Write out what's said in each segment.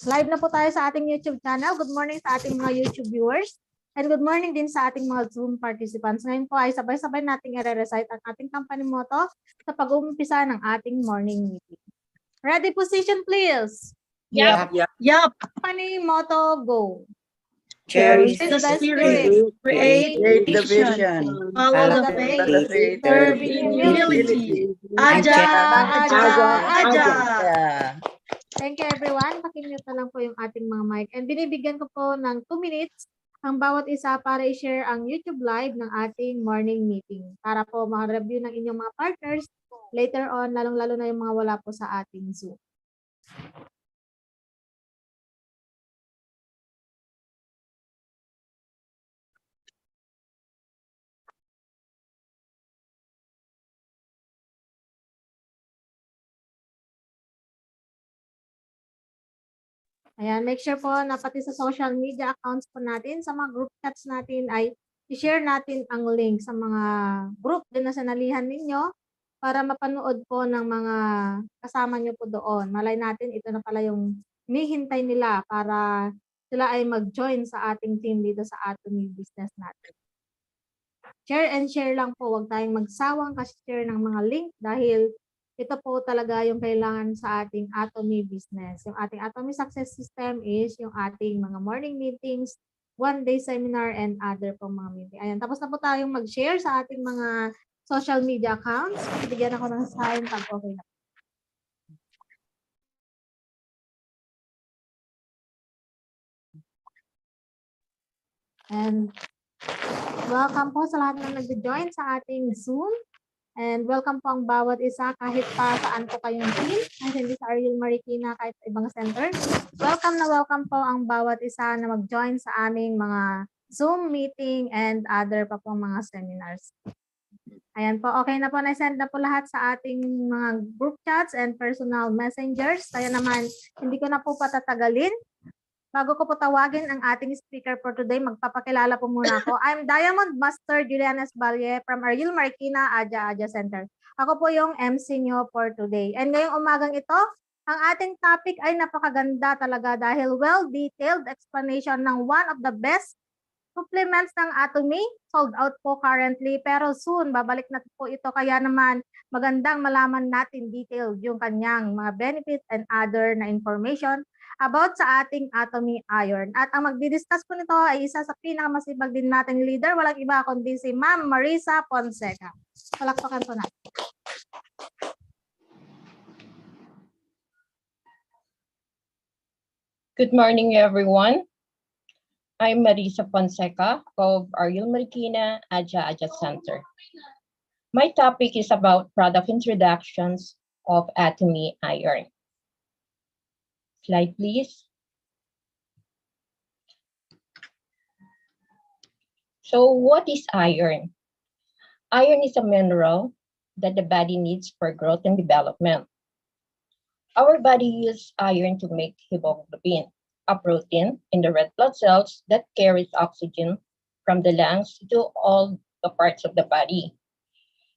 Live na po tayo sa ating YouTube channel. Good morning sa ating mga YouTube viewers. And good morning din sa ating mga Zoom participants. Ngayon po ay sabay-sabay nating i-recite ang ating company motto sa pag-uumpisa ng ating morning meeting. Ready position please. Yup. Company motto, go. Cherish the spirit, create the vision, follow the faith, serve in humility. Aja, aja, aja. Thank you everyone. Pakimute na lang po yung ating mga mic. And binibigyan ko po ng 2 minutes ang bawat isa para i-share ang YouTube live ng ating morning meeting. Para po ma-review ng inyong mga partners later on, lalong-lalo na yung mga wala po sa ating Zoom. Ayan, make sure po na pati sa social media accounts po natin, sa mga group chats natin ay i-share natin ang link sa mga group din na sanalihan ninyo para mapanood po ng mga kasama nyo po doon. Malay natin, ito na pala yung hinihintay nila para sila ay mag-join sa ating team dito sa Atomy business natin. Share and share lang po, huwag tayong magsawang kasi-share ng mga link dahil ito po talaga yung kailangan sa ating Atomy business. Yung ating Atomy success system is yung ating mga morning meetings, one-day seminar, and other po mga meeting. Ayan, tapos na po tayong mag-share sa ating mga social media accounts. Bigyan ako ng sign pag okay na. And welcome po sa lahat na nag-join sa ating Zoom. And welcome po ang bawat isa kahit pa saan po kayong team. Kahit hindi sa Ariel Marikina, kahit ibang center. Welcome na welcome po ang bawat isa na mag-join sa aming mga Zoom meeting and other pa po mga seminars. Ayan po, okay na po, na-send na po lahat sa ating mga group chats and personal messengers. Kaya naman, hindi ko na po patatagalin. Bago ko po tawagin ang ating speaker for today, magpapakilala po muna ako. I'm Diamond Master Julianes Balye from Ariel Marikina, Aja Center. Ako po yung MC nyo for today. And ngayong umagang ito, ang ating topic ay napakaganda talaga dahil well-detailed explanation ng one of the best supplements ng Atomy. Sold out po currently, pero soon babalik na po ito. Kaya naman magandang malaman natin detailed yung kanyang mga benefits and other na information about sa ating Atomy Iron. At ang magdi-discuss po nito ay isa sa pinakamasipag din nating leader, walang iba kundi si Maam Marissa Fonseca. Palakpakan po natin. Good morning, everyone. I'm Marissa Fonseca of Ariel Marikina, Aja Center. My topic is about product introductions of Atomy Iron. Slide, please. So what is iron? Iron is a mineral that the body needs for growth and development. Our body uses iron to make hemoglobin, a protein in the red blood cells that carries oxygen from the lungs to all the parts of the body.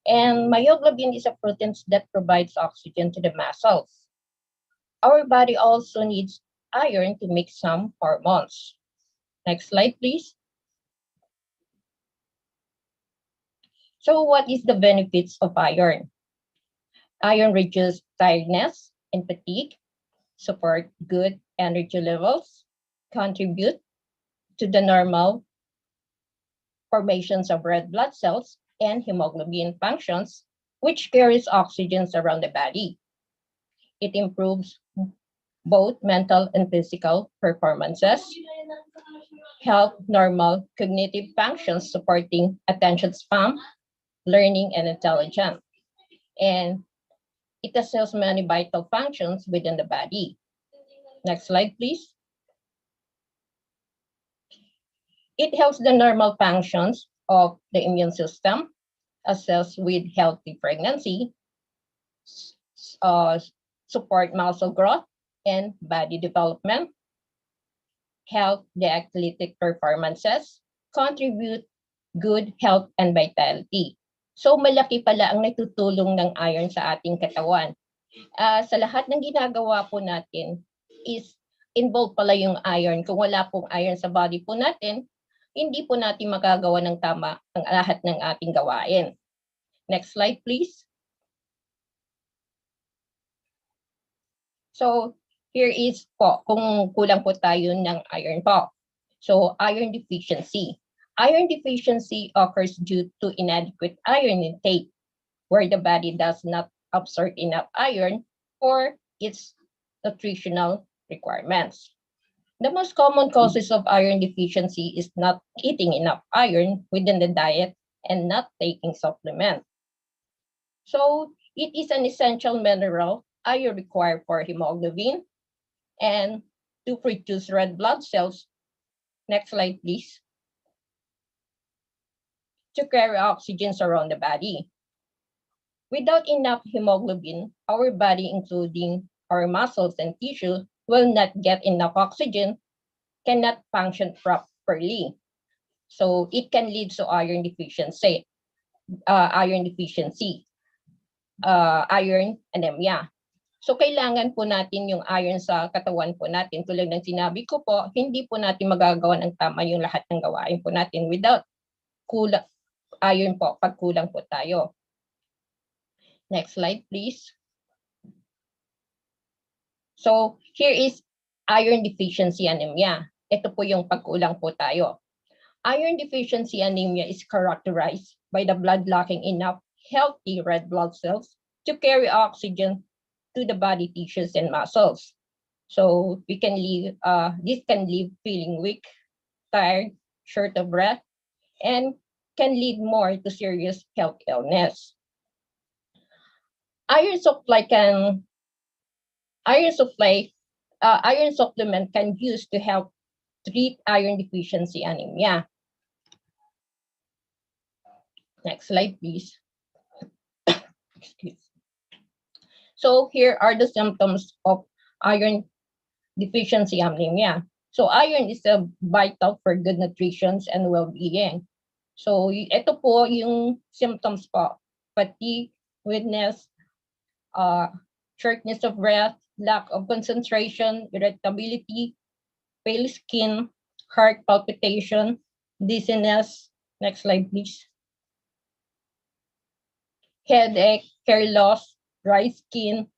And myoglobin is a protein that provides oxygen to the muscles. Our body also needs iron to make some hormones. Next slide, please. So what is the benefits of iron? Iron reduces tiredness and fatigue, support good energy levels, contribute to the normal formations of red blood cells and hemoglobin functions, which carries oxygen around the body. It improves both mental and physical performances, help normal cognitive functions supporting attention span, learning, and intelligence. And it assesses many vital functions within the body. Next slide, please. It helps the normal functions of the immune system, assist with healthy pregnancy, support muscle growth and body development, help the athletic performances, contribute good health and vitality. So malaki pala ang natutulong ng iron sa ating katawan. Sa lahat ng ginagawa po natin is involved pala yung iron. Kung wala pong iron sa body po natin, hindi po natin magagawa ng tama ang lahat ng ating gawain. Next slide, please. So, here is po, kung kulang po tayo ng iron po. So, iron deficiency. Iron deficiency occurs due to inadequate iron intake, where the body does not absorb enough iron for its nutritional requirements. The most common causes of iron deficiency is not eating enough iron within the diet and not taking supplement. So, it is an essential mineral iron required for hemoglobin and to produce red blood cells. Next slide, please. To carry oxygen around the body. Without enough hemoglobin, our body, including our muscles and tissue, will not get enough oxygen, cannot function properly. So it can lead to iron deficiency, iron anemia. So kailangan po natin yung iron sa katawan po natin. Tulad ng sinabi ko po, hindi po natin magagawa ng tama yung lahat ng gawain po natin without iron po, pag kulang po tayo. Next slide, please. So here is iron deficiency anemia. Ito po yung pagkulang po tayo. Iron deficiency anemia is characterized by the blood lacking enough healthy red blood cells to carry oxygen to the body tissues and muscles. So we can leave, this can leave feeling weak, tired, short of breath, and can lead more to serious health illness. Iron supplement can use to help treat iron deficiency anemia. Next slide, please. So here are the symptoms of iron deficiency anemia. So iron is vital for good nutrition and well-being. So ito po yung symptoms po: fatigue, weakness, shortness of breath, lack of concentration, irritability, pale skin, heart palpitation, dizziness. Next slide, please. Headache, hair loss, dry skin,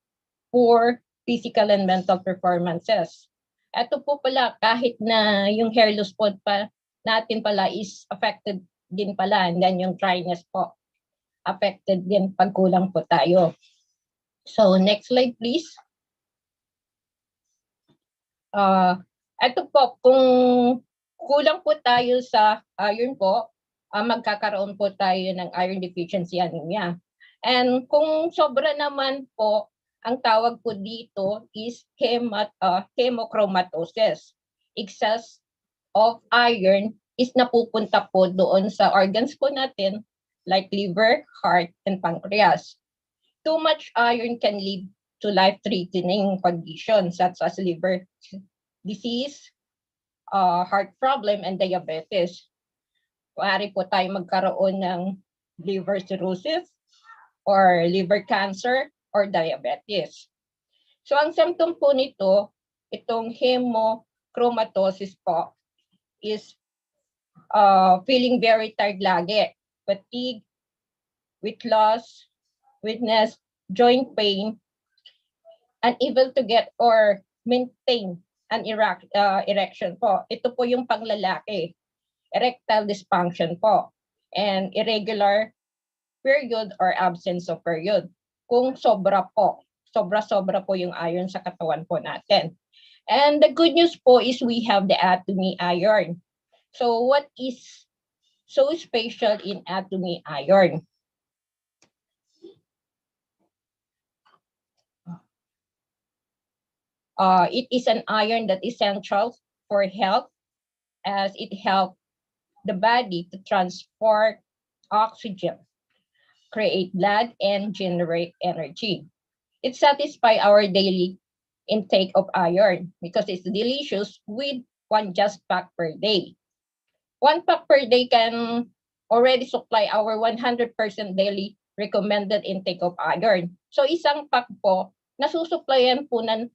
poor physical and mental performances. Ito po pala, kahit na yung hair loss po pa natin pala is affected din pala, and then yung dryness po, affected din pag kulang po tayo. So next slide, please. Ito po, kung kulang po tayo sa iron po, magkakaroon po tayo ng iron deficiency anemia. And kung sobra naman po, ang tawag po dito is hemochromatosis. Excess of iron is napupunta po doon sa organs po natin like liver, heart, and pancreas. Too much iron can lead to life-threatening conditions such as liver disease, heart problem, and diabetes. Maaari po tayo magkaroon ng liver cirrhosis or liver cancer or diabetes. So ang symptom po nito, itong hemochromatosis po, is feeling very tired lagi, fatigue, weight loss, weakness, joint pain, unable to get or maintain an erection po. Ito po yung panglalaki, erectile dysfunction po, and irregular period or absence of period. Kung sobra po, sobra-sobra po yung iron sa katawan po natin. And the good news po is we have the Atomy iron. So what is so special in Atomy iron? It is an iron that is essential for health, as it helps the body to transport oxygen, create blood, and generate energy. It satisfies our daily intake of iron because it's delicious with one just pack per day. 1 pack per day can already supply our 100% daily recommended intake of iron. So isang pack po, nasusupplyan po ng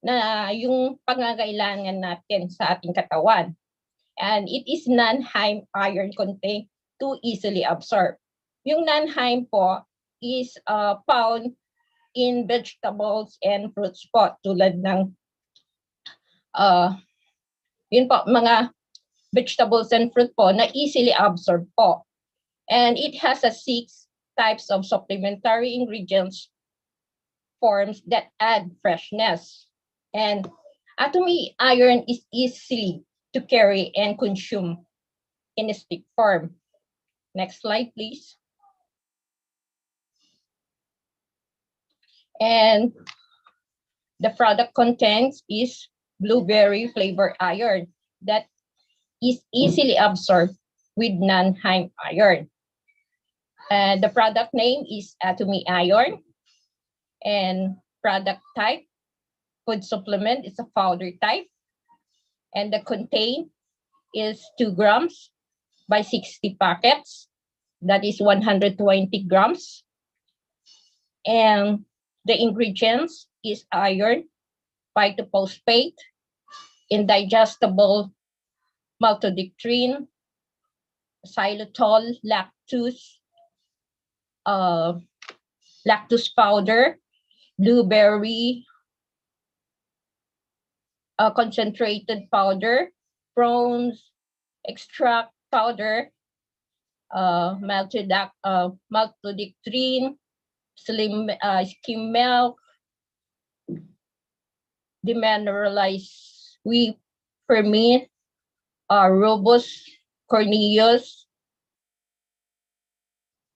na yung pangangailangan natin sa ating katawan. And it is non-heme iron content to easily absorb. Yung non-heme po is found in vegetables and fruits po, tulad ng yun po, mga vegetables and fruit po na easily absorb po. And it has 6 types of supplementary ingredients forms that add freshness. And Atomy iron is easily to carry and consume in a stick form. Next slide, please. And the product contains is blueberry flavored iron that is easily absorbed with non-heme iron. And the product name is Atomy iron. And product type, food supplement, is a powder type. And the contain is 2 grams by 60 packets. That is 120 grams. And the ingredients is iron, phytophosphate, indigestible maltodextrin, xylitol, lactose powder, blueberry concentrated powder, prawns extract powder, maltodextrin, skim milk, demineralized wheat ferment, robust cornelius,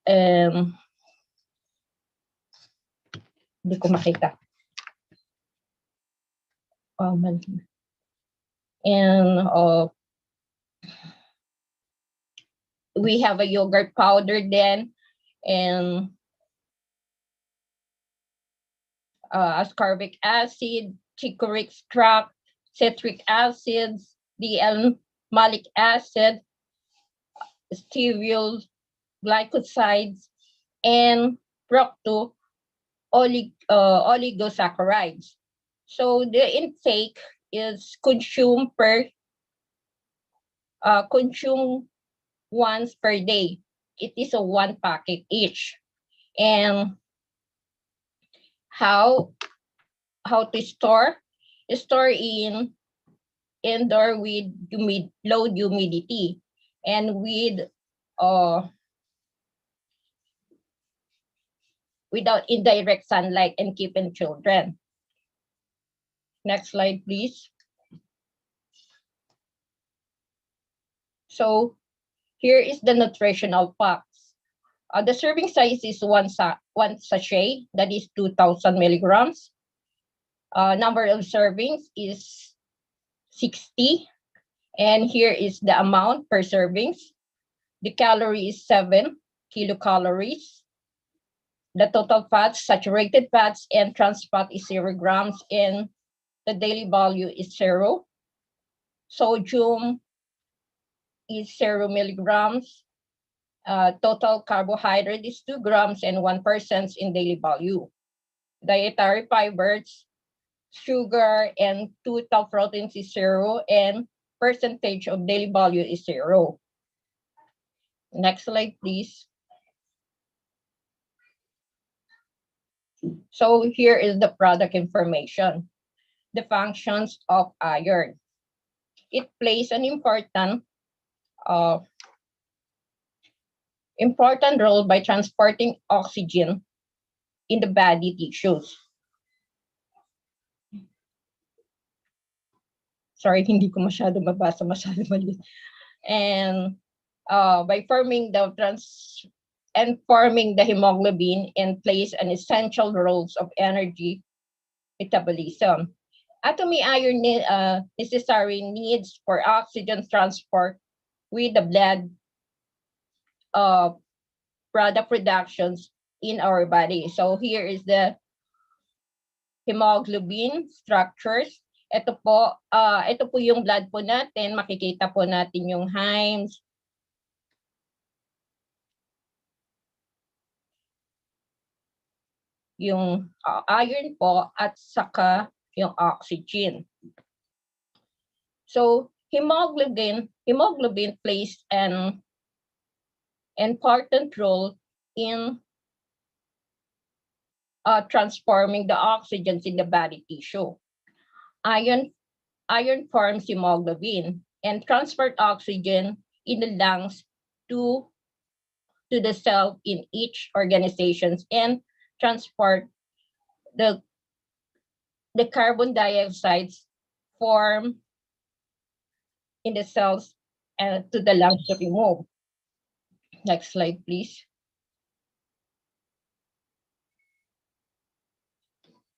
hindi ko makita. And we have a yogurt powder then, and ascorbic acid, chicory extract, citric acids, D-L-malic acid, steviol glycosides, and oligosaccharides. So the intake is consumed once per day. It is a 1 packet each. And how to store? Store in indoor with low humidity and without indirect sunlight, and keep in children. Next slide, please. So here is the nutritional facts. The serving size is one sachet, that is 2,000 milligrams. Number of servings is 60. And here is the amount per servings. The calorie is 7 kilocalories. The total fats, saturated fats, and trans fat is 0 grams, and the daily value is 0. Sodium is 0 milligrams. Total carbohydrate is 2 grams and 1% in daily value. Dietary fibers, sugar, and total proteins is 0, and percentage of daily value is 0. Next slide, please. So here is the product information. The functions of iron. It plays an important role by transporting oxygen in the body tissues. Sorry, hindi ko masyado mabasa, masyado maliit. And by forming the hemoglobin, and plays an essential roles of energy metabolism. Atomy iron necessary needs for oxygen transport with the blood product productions in our body. So here is the hemoglobin structures. Ito po yung blood po natin. Makikita po natin yung hemes, yung iron po, at saka yung oxygen. So hemoglobin plays an important role in transforming the oxygens in the body tissue. Iron forms hemoglobin and transport oxygen in the lungs to the cell in each organizations and transport the carbon dioxides form in the cells and to the lungs to remove. Next slide, please.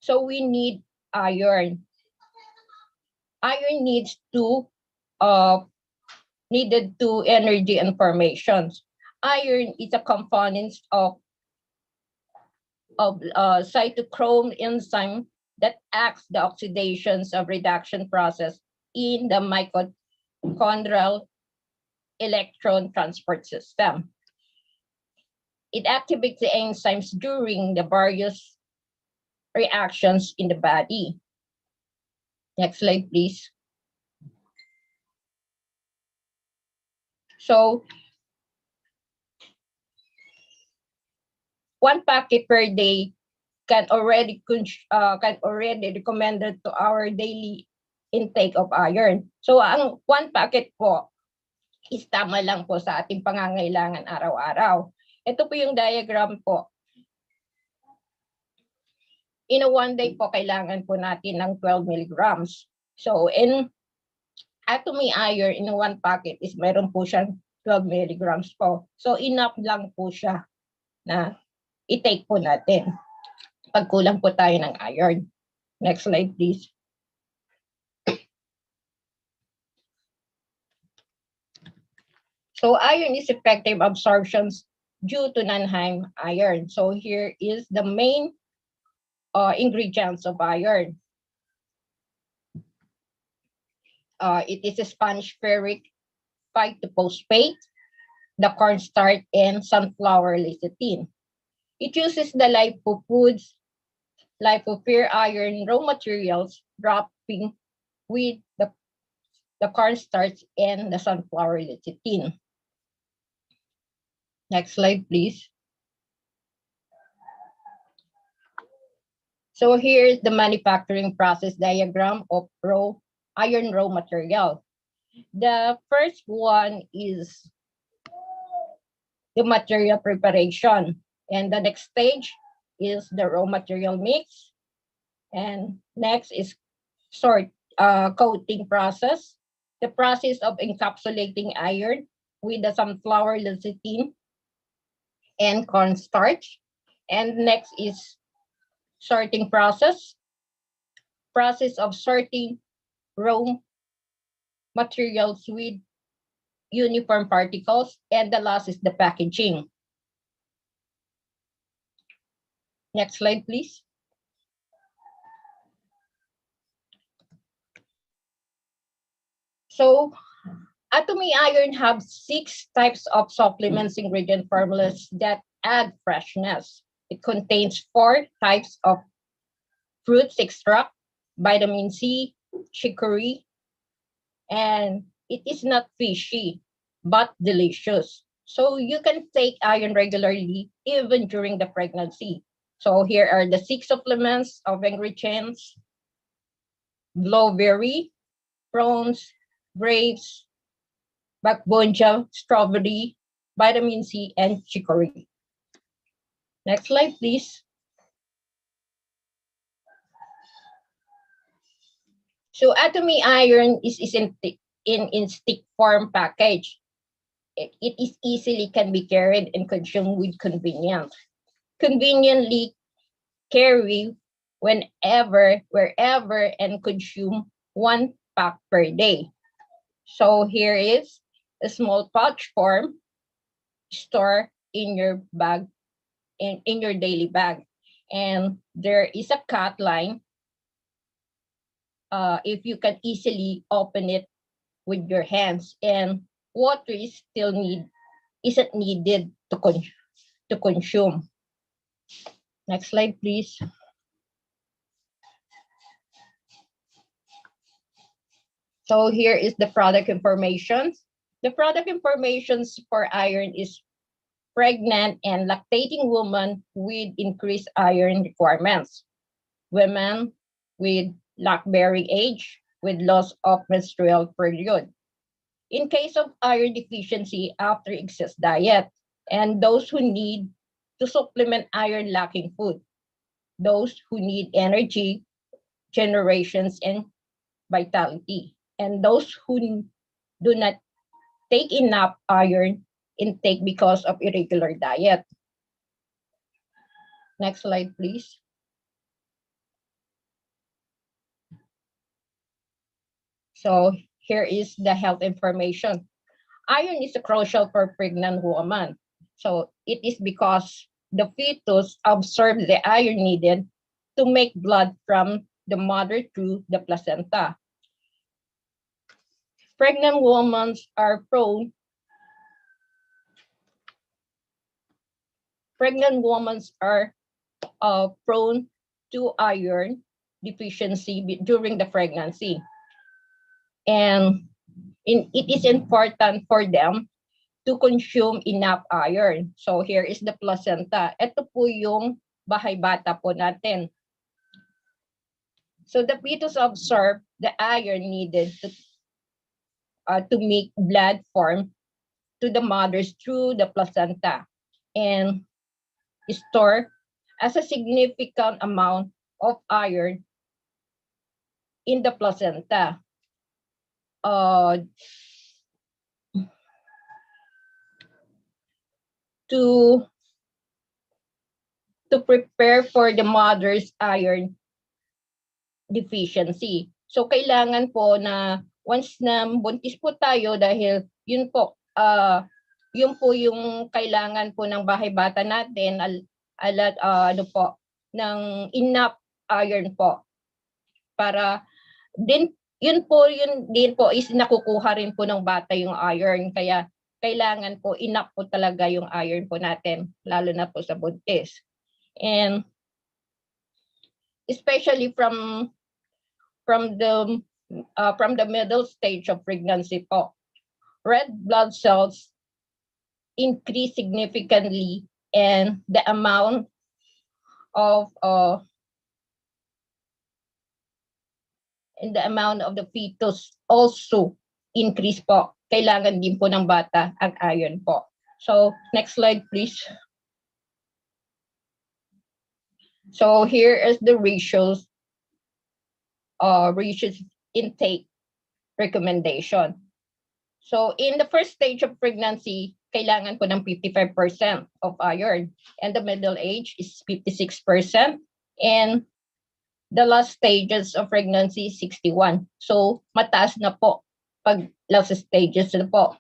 So we need iron. Iron needs needed two energy informations. Iron is a component of cytochrome enzyme that acts the oxidations of reduction process in the mitochondrial electron transport system. It activates the enzymes during the various reactions in the body. Next slide, please. So 1 packet per day can already recommended to our daily intake of iron. So ang 1 packet po is tama lang po sa ating pangangailangan araw-araw. Ito po yung diagram po. In a 1 day po, kailangan po natin ng 12 milligrams. So in Atomy iron in 1 packet is meron po siyang 12 milligrams po. So enough lang po siya na i-take po natin pag kulang po tayo ng iron. Next slide, please. So iron is effective absorptions due to non-heme iron. So here is the main ingredients of iron. It is a Spanish ferric phytophosphate, the cornstarch, and sunflower lecithin. It uses the lipofoods, lipofere iron raw materials dropping with the cornstarch and the sunflower lecithin. Next slide, please. So here's the manufacturing process diagram of iron raw material. The first one is the material preparation. And the next stage is the raw material mix. And next is coating process. The process of encapsulating iron with the sunflower lecithin and cornstarch. And next is sorting process. Process of sorting raw materials with uniform particles. And the last is the packaging. Next slide, please. So, Atomy iron have 6 types of supplements ingredient formulas that add freshness. It contains 4 types of fruits extract, vitamin C, chicory, and it is not fishy, but delicious. So you can take iron regularly even during the pregnancy. So here are the 6 supplements of ingredients: blueberry, prawns, grapes, backbonja, strawberry, vitamin C, and chicory. Next slide, please. So Atomy iron is in stick form package. It is easily can be carried and consumed with convenience. Conveniently carry whenever, wherever, and consume 1 pack per day. So here is a small pouch form. Store in your bag, in your daily bag. And there is a cut line. If you can easily open it with your hands, and water is isn't needed to consume. Next slide, please. So here is the product information. The product information for iron is pregnant and lactating women with increased iron requirements, women with lactbearing age with loss of menstrual period. In case of iron deficiency after excess diet, and those who need to supplement iron lacking food, those who need energy, generations, and vitality, and those who do not take enough iron intake because of irregular diet. Next slide, please. So here is the health information. Iron is crucial for pregnant women. So it is because the fetus absorbs the iron needed to make blood from the mother through the placenta. Pregnant women are prone to iron deficiency during the pregnancy. And it is important for them to consume enough iron. So here is the placenta. Ito po yung bahay bata po natin. So the fetus absorb the iron needed to make blood form to the mothers through the placenta and store as a significant amount of iron in the placenta. To prepare for the mother's iron deficiency. So kailangan po na once na buntis po tayo dahil yun po yung kailangan po ng bahay bata natin ng enough iron po para din yun din po is nakukuha rin po ng bata yung iron, kaya kailangan po enough po talaga yung iron po natin lalo na po sa buntis. And especially from the middle stage of pregnancy po, red blood cells increase significantly and the amount of the fetus also increase po. Kailangan din po ng bata ang iron po. So next slide please. So here is the ratios intake recommendation. So in the first stage of pregnancy, kailangan po ng 55% of iron, and the middle age is 56%, and the last stages of pregnancy 61. So mataas na po pag last stages na po.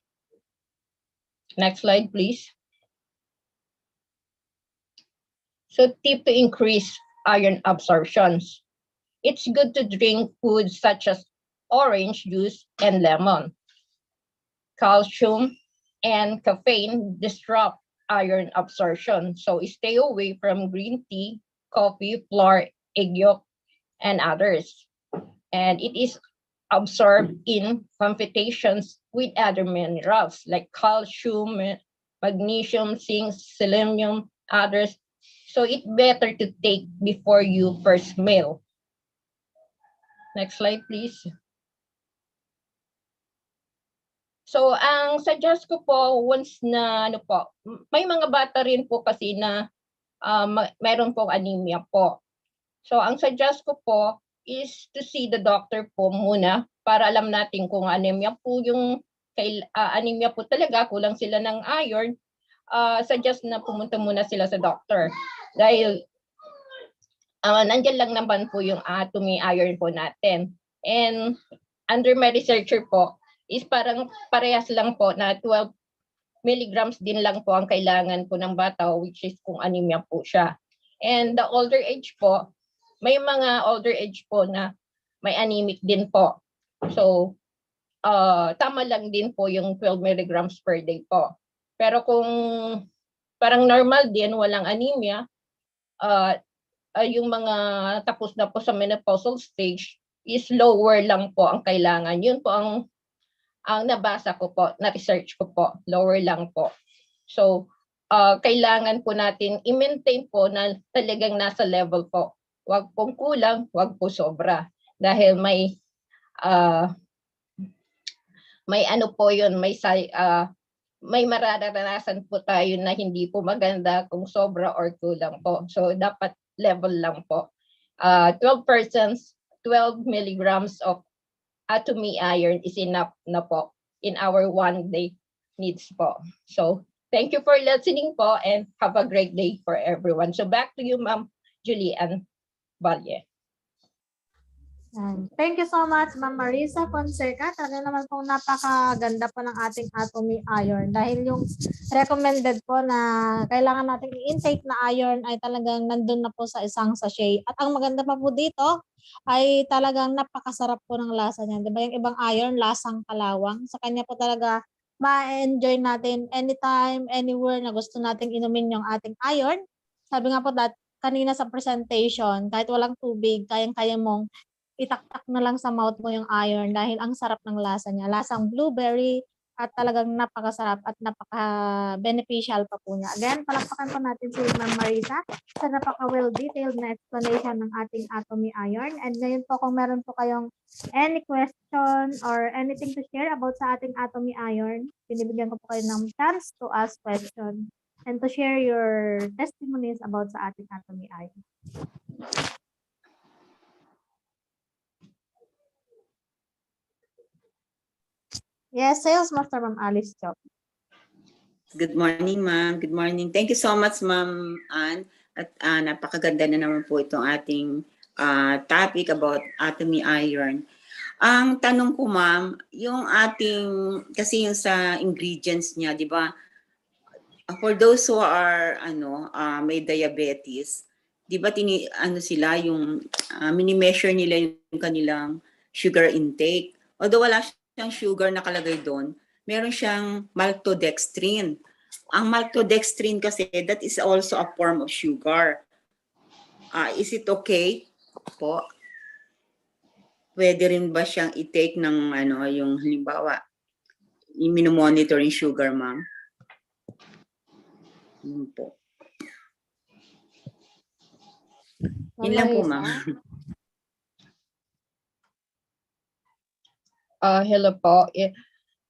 Next slide please. So tip to increase iron absorptions. It's good to drink foods such as orange juice and lemon. Calcium and caffeine disrupt iron absorption. So stay away from green tea, coffee, flour, egg yolk, and others. And it is absorbed in competitions with other minerals like calcium, magnesium, zinc, selenium, others. So it's better to take before you first meal. Next slide, please. So ang suggest ko po, once na may mga bata rin po kasi na mayroon pong anemia po. So ang suggest ko po is to see the doctor po muna para alam natin kung anemia po yung anemia po talaga, kulang sila ng iron. Suggest na pumunta muna sila sa doctor dahil nandyan lang naman po yung Atomy iron po natin. And under my researcher po is parang parehas lang po na 12 milligrams din lang po ang kailangan po ng bata, which is kung anemia po siya. And the older age po, may mga older age po na may anemic din po. So tama lang din po yung 12 milligrams per day po. Pero kung parang normal din, walang anemia, yung mga tapos na po sa menopausal stage, is lower lang po ang kailangan. Yun po ang nabasa ko po, na-research ko po, lower lang po. So, kailangan po natin i-maintain po na talagang nasa level po. Huwag pong kulang, huwag po sobra. Dahil may ano po yun, may mararanasan po tayo na hindi po maganda kung sobra or kulang po. So, dapat level lang po. 12 milligrams of Atomy iron is enough na po in our one-day needs po. So, thank you for listening po and have a great day for everyone. So, back to you, Ma'am Julie and Valle. Thank you so much, Ma'am Marissa, Fonseca. Talaga naman pong napakaganda po ng ating Atomy iron. Dahil yung recommended po na kailangan natin i-intake na iron ay talagang nandun na po sa isang sachet. At ang maganda pa po dito ay talagang napakasarap po ng lasa niya. Diba yung ibang iron, lasang kalawang. Sa kanya po talaga ma-enjoy natin anytime, anywhere na gusto nating inumin yung ating iron. Sabi nga po kanina sa presentation, kahit walang tubig, kayang-kaya mong itaktak na lang sa mouth mo yung iron dahil ang sarap ng lasa niya. Lasang blueberry at talagang napakasarap at napaka-beneficial pa po niya. Again, palakpakan po natin si Ma'am Marissa sa napaka-well-detailed na explanation ng ating Atomy iron. And ngayon po kung meron po kayong any question or anything to share about sa ating Atomy iron, binibigyan ko po kayo ng chance to ask question and to share your testimonies about sa ating Atomy iron. Yes, Sales Master Ma'am Alice Chop. Good morning, ma'am. Good morning. Thank you so much, Ma'am Ann. At napakaganda na naman po itong ating topic about Atomy iron. Ang tanong ko, ma'am, yung ating, kasi yung sa ingredients niya, di ba? For those who are, may diabetes, di ba sila, yung mini-measure nila yung kanilang sugar intake. Although wala siyang sugar nakalagay doon, meron siyang maltodextrin. Ang maltodextrin kasi, that is also a form of sugar. Is it okay po? Pwede rin ba siyang i-take ng yung halimbawa, i-monitor yung sugar, ma'am? Yun po. Yun lang po, ma'am. Hello po.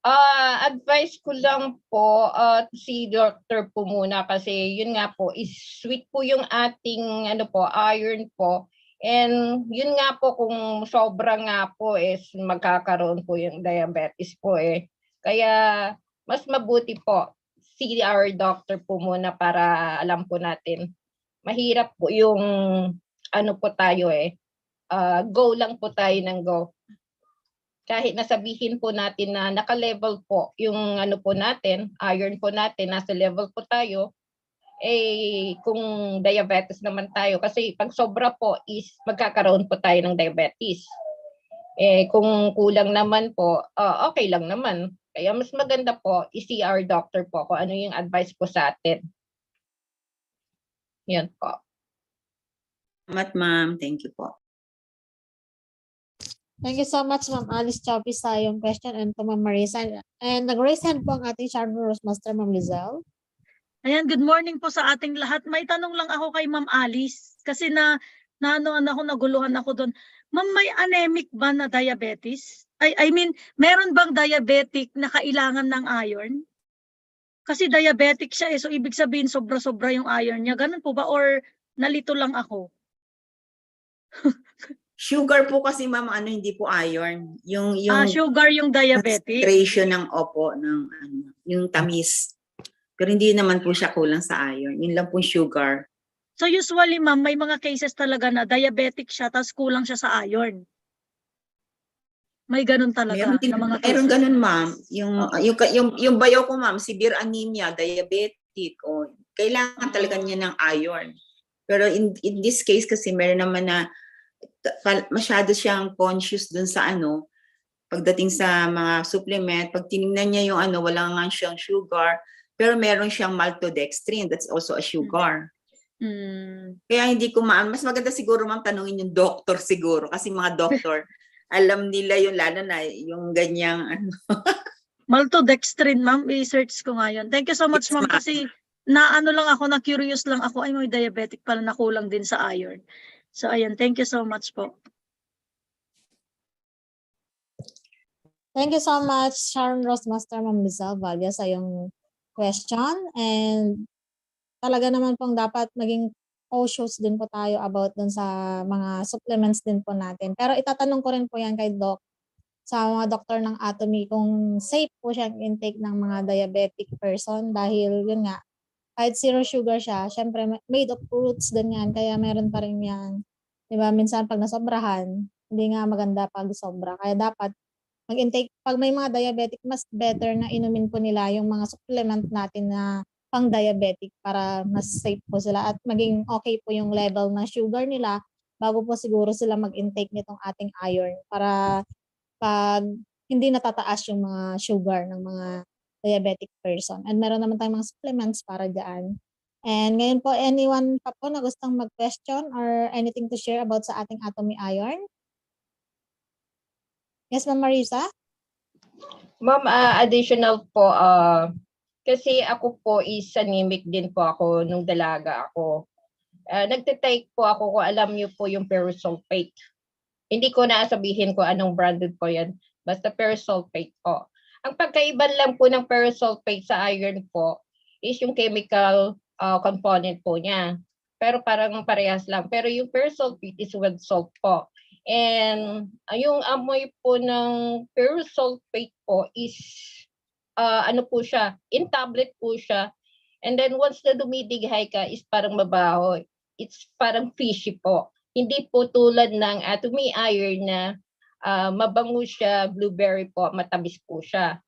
Advice ko lang po si doctor po muna kasi yun nga po is sweet po yung ating iron po. And yun nga po kung sobra nga po is magkakaroon po yung diabetes po eh. Kaya mas mabuti po see our doctor po muna para alam po natin. Mahirap po yung po tayo eh. Go lang po tayo ng go. Kahit nasabihin po natin na naka-level po yung po natin, iron po natin, nasa level po tayo, eh kung diabetes naman tayo, kasi pag sobra po is magkakaroon po tayo ng diabetes. Eh kung kulang naman po, okay lang naman. Kaya mas maganda po i-see our doctor po kung ano yung advice po sa atin. Yan po. Salamat, ma'am. Thank you po. Thank you so much, Ma'am Alice Chapi, sa yung question and to Ma'am Marissa. And nag-raise hand po ang ating Charmer Rose Master, Ma'am Lizelle. Ayan, good morning po sa ating lahat. May tanong lang ako kay Ma'am Alice kasi naguluhan ako doon. Ma'am, may anemic ba na diabetes? I mean, meron bang diabetic na kailangan ng iron? Kasi diabetic siya eh, so ibig sabihin sobra-sobra yung iron niya. Ganun po ba or nalito lang ako? Sugar po kasi, ma'am, hindi po iron. Yung sugar yung diabetic. Concentration ng yung tamis. Pero hindi naman po siya kulang sa iron. Yun lang po sugar. So usually, ma'am, may mga cases talaga na diabetic siya tapos kulang siya sa iron. May ganun talaga na mga cases. Meron ganun, ma'am. Yung bayo ko, ma'am, severe anemia, diabetic, kailangan talaga niya ng iron. Pero in this case kasi meron naman na masyado siyang conscious dun sa pagdating sa mga supplement, pag tinignan niya yung wala nga siyang sugar, pero meron siyang maltodextrin, that's also a sugar. Kaya hindi ko mas maganda siguro, ma'am, tanungin yung doctor siguro, kasi mga doctor alam nila yung lalo na yung ganyang ano. Maltodextrin, ma'am. I-search ko nga yun. Thank you so much, Yes, ma'am. ma'am. Kasi naano lang ako, na-curious lang ako. Ay, may diabetic pala na kulang din sa iron. So, ayan. Thank you so much po. Thank you so much, Sharon Rose Master, Ma'am Lizelle Valle, sa iyong question. And talaga naman pong dapat maging cautious din po tayo about dun sa mga supplements din po natin. Pero itatanong ko rin po yan kay Doc, sa mga doktor ng Atomy, kung safe po siyang intake ng mga diabetic person dahil yun nga, kahit zero sugar siya, syempre made of fruits din yan, kaya meron pa rin yan. Diba? Minsan pag nasobrahan, hindi nga maganda pag sobra. Kaya dapat mag-intake, pag may mga diabetic, mas better na inumin po nila yung mga supplement natin na pang-diabetic para mas safe po sila at maging okay po yung level ng sugar nila bago po siguro sila mag-intake nitong ating iron para pag hindi natataas yung mga sugar ng mga diabetic person. And meron naman tayong mga supplements para dyan. And ngayon po, anyone pa po na gustong mag-question or anything to share about sa ating Atomy Iron? Yes, Ma'am Marissa? Ma'am, additional po, kasi ako po is anemic din po ako nung dalaga ako. Nagtitake po ako kung alam niyo po yung perosulfate. Hindi ko na sabihin kung anong branded po yan. Basta perosulfate po. Ang pagkaiba lang po ng perosulfate sa iron po is yung chemical component po niya. Pero parang parehas lang. Pero yung perosulfate is with salt po. And yung amoy po ng perosulfate po is ano po siya, in tablet po siya. And then once na dumidighay ka is parang mabaho. It's parang fishy po. Hindi po tulad ng Atomy Iron na mabango siya, blueberry po, matamis po siya.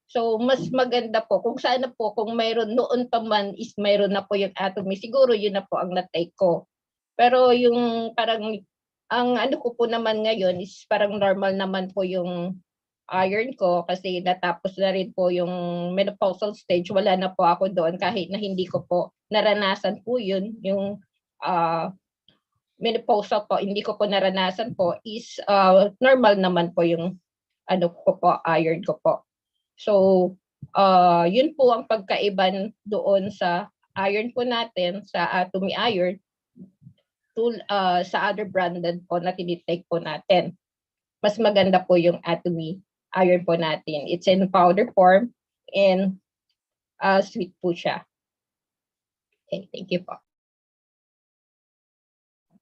So mas maganda po kung sana po kung mayroon noon pa man is mayroon na po yung Atomy, siguro yun na po ang na-take ko. Pero yung parang ang ano ko po naman ngayon is parang normal naman po yung iron ko kasi natapos na rin po yung menopausal stage. Wala na po ako doon kahit na hindi ko po naranasan po yun. Yung menopausal po, hindi ko po naranasan po is normal naman po yung ano ko po, iron ko po. So, yun po ang pagkaiban doon sa iron po natin, sa Atomy Iron, sa other branded po na tinitake po natin. Mas maganda po yung Atomy Iron po natin. It's in powder form and sweet po siya. Okay, thank you po.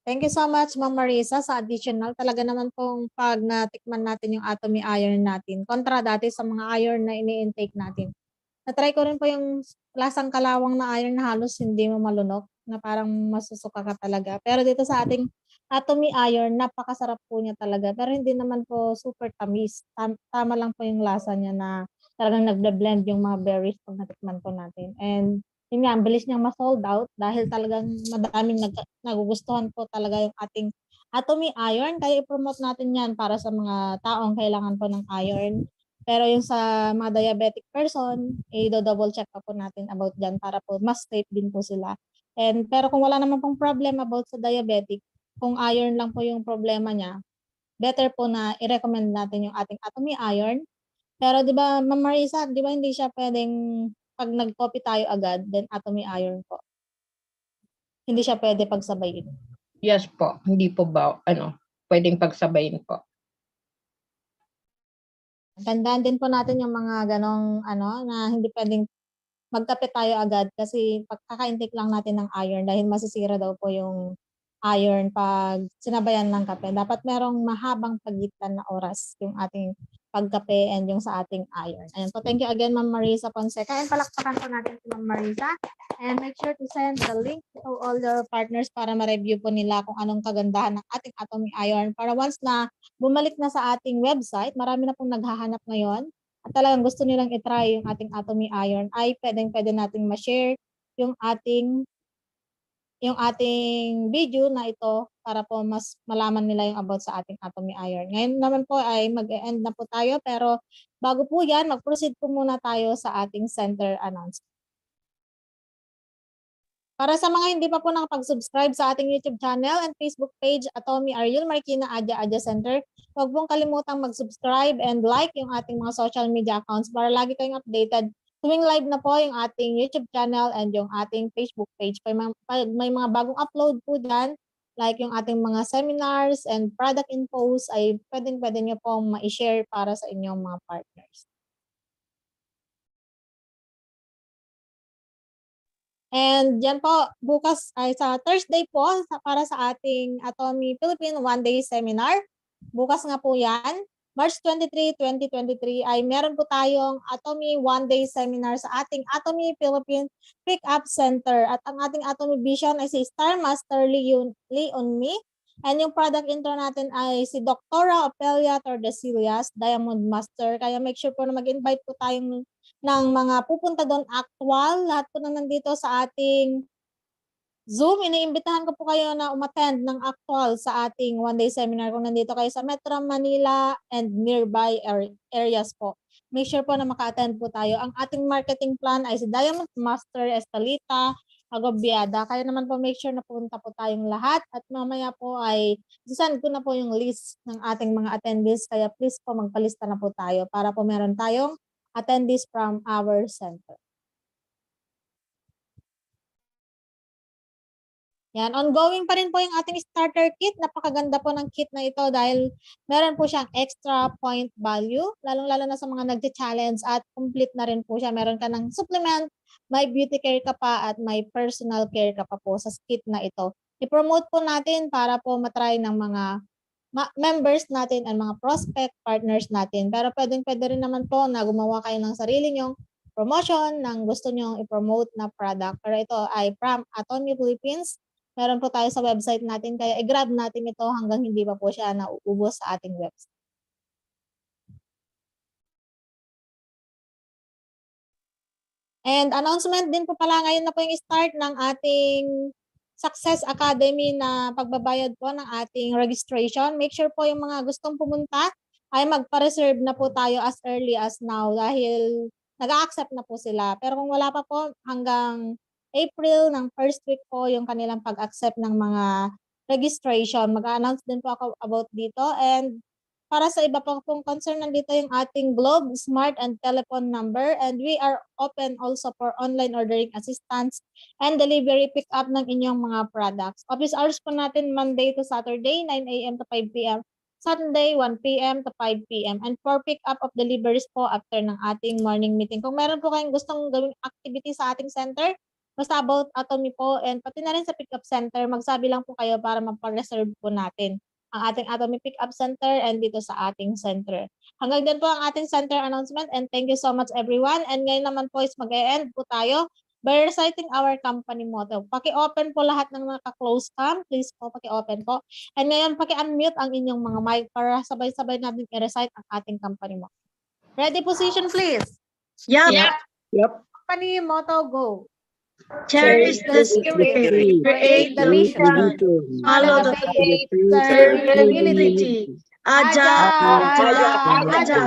Thank you so much, Ma'am Marissa, sa additional. Talaga naman pong pag natikman natin yung Atomy Iron natin, kontra dati sa mga iron na ini-intake natin. Na-try ko rin po yung lasang kalawang na iron na halos hindi mo malunok, na parang masusuka ka talaga. Pero dito sa ating Atomy Iron, napakasarap po niya talaga. Pero hindi naman po super tamis. Tama lang po yung lasa niya na talagang nagbe-blend yung mga berries pag natikman po natin. And yun nga, ang bilis niyang ma-sold out dahil talagang madaming nagugustuhan po talaga yung ating Atomy Iron. Kaya i-promote natin yan para sa mga taong kailangan po ng iron. Pero yung sa mga diabetic person, i-double check pa po natin about dyan para po mas safe din po sila. And pero kung wala naman pong problem about sa diabetic, kung iron lang po yung problema niya, better po na i-recommend natin yung ating Atomy Iron. Pero 'di ba, Ma'am Marissa, 'di ba hindi siya pwedeng pag nag-coffee tayo agad, then Atomy Iron po. Hindi siya pwede pagsabayin. Yes po, hindi po ba, pwedeng pagsabayin po. Tandaan din po natin yung mga ganong na hindi pwedeng magkape tayo agad kasi pagkaka-intake lang natin ng iron dahil masisira daw po yung iron pag sinabayan ng kape. Dapat merong mahabang pagitan na oras yung ating pagkape and yung sa ating iron. Ayan po, thank you again, Ma'am Marissa Fonseca. And palakpakan po natin si Ma'am Marissa. And make sure to send the link to all your partners para ma-review po nila kung anong kagandahan ng ating Atomy Iron. Para once na bumalik na sa ating website, marami na pong naghahanap ngayon at talagang gusto nilang itry yung ating Atomy Iron, ay pwede nating ma-share yung ating video na ito para po mas malaman nila yung about sa ating Atomy Iron. Ngayon naman po ay mag-e-end na po tayo, pero bago po yan, mag-proceed po muna tayo sa ating center announcement. Para sa mga hindi pa po nakapag-subscribe sa ating YouTube channel and Facebook page, Atomy Ariel Marikina Adya Center, huwag pong kalimutang mag-subscribe and like yung ating mga social media accounts para lagi kayong updated tuwing live na po yung ating YouTube channel and yung ating Facebook page. May mga bagong upload po dyan, like yung ating mga seminars and product infos ay pwede nyo pong ma-share para sa inyong mga partners. And yan po, bukas ay sa Thursday po para sa ating Atomy Philippine One-Day Seminar. Bukas nga po yan. March 23, 2023 ay meron po tayong Atomy One-Day Seminar sa ating Atomy Philippine Pick-Up Center. At ang ating Atomy Vision ay si Star Master Leon Me. And yung product intro natin ay si Dr. Opelia Tordesillas, Diamond Master. Kaya make sure po na mag-invite po tayong ng mga pupunta doon actual. Lahat po na nandito sa ating Zoom, iniimbitahan ko po kayo na umattend ng actual sa ating one-day seminar kung nandito kayo sa Metro Manila and nearby areas po. Make sure po na maka-attend po tayo. Ang ating marketing plan ay si Diamond Master Estalita Agobiada. Kaya naman po make sure na punta po tayong lahat at mamaya po ay send ko na po yung list ng ating mga attendees. Kaya please po magpalista na po tayo para po meron tayong attendees from our center. Yan, ongoing pa rin po yung ating starter kit. Napakaganda po ng kit na ito dahil meron po siyang extra point value, lalong-lalo na sa mga nagti-challenge at complete na rin po siya. Meron ka ng supplement, may beauty care ka pa at may personal care ka pa po sa kit na ito. I-promote po natin para po matry ng mga members natin and mga prospect partners natin. Pero pwede rin naman po na gumawa kayo ng sarili nyong promotion ng gusto nyong i-promote na product. Pero ito ay from Atomy Philippines. Meron po tayo sa website natin, kaya i-grab natin ito hanggang hindi pa po siya nauubos sa ating website. And announcement din po pala ngayon na po yung start ng ating Success Academy na pagbabayad po ng ating registration. Make sure po yung mga gustong pumunta ay magpa-reserve na po tayo as early as now dahil nag-a-accept na po sila. Pero kung wala pa po, hanggang April ng first week po yung kanilang pag-accept ng mga registration. Mag-announce din po ako about dito. And para sa iba po pong concern, nandito yung ating Globe, Smart, and Telephone number. And we are open also for online ordering assistance and delivery pick-up ng inyong mga products. Office hours po natin Monday to Saturday, 9 a.m. to 5 p.m. Sunday, 1 p.m. to 5 p.m. And for pick-up of deliveries po after ng ating morning meeting. Kung meron po kayong gustong gawing activity sa ating center, basta about Atomy po and pati na rin sa pick-up center, magsabi lang po kayo para mapag-reserve po natin ang ating Atomy pick-up center and dito sa ating center. Hanggang din po ang ating center announcement and thank you so much everyone. And ngayon naman po is mag-e-end po tayo by reciting our company motto. Paki-open po lahat ng naka-close cam. Please po, paki-open po. And ngayon, paki-unmute ang inyong mga mic para sabay-sabay natin i-recite ang ating company motto. Ready, position please. Yeah. Company motto, go. Cherish the spirit, create the mission, follow the faith, serve the community. Aja, aja, aja.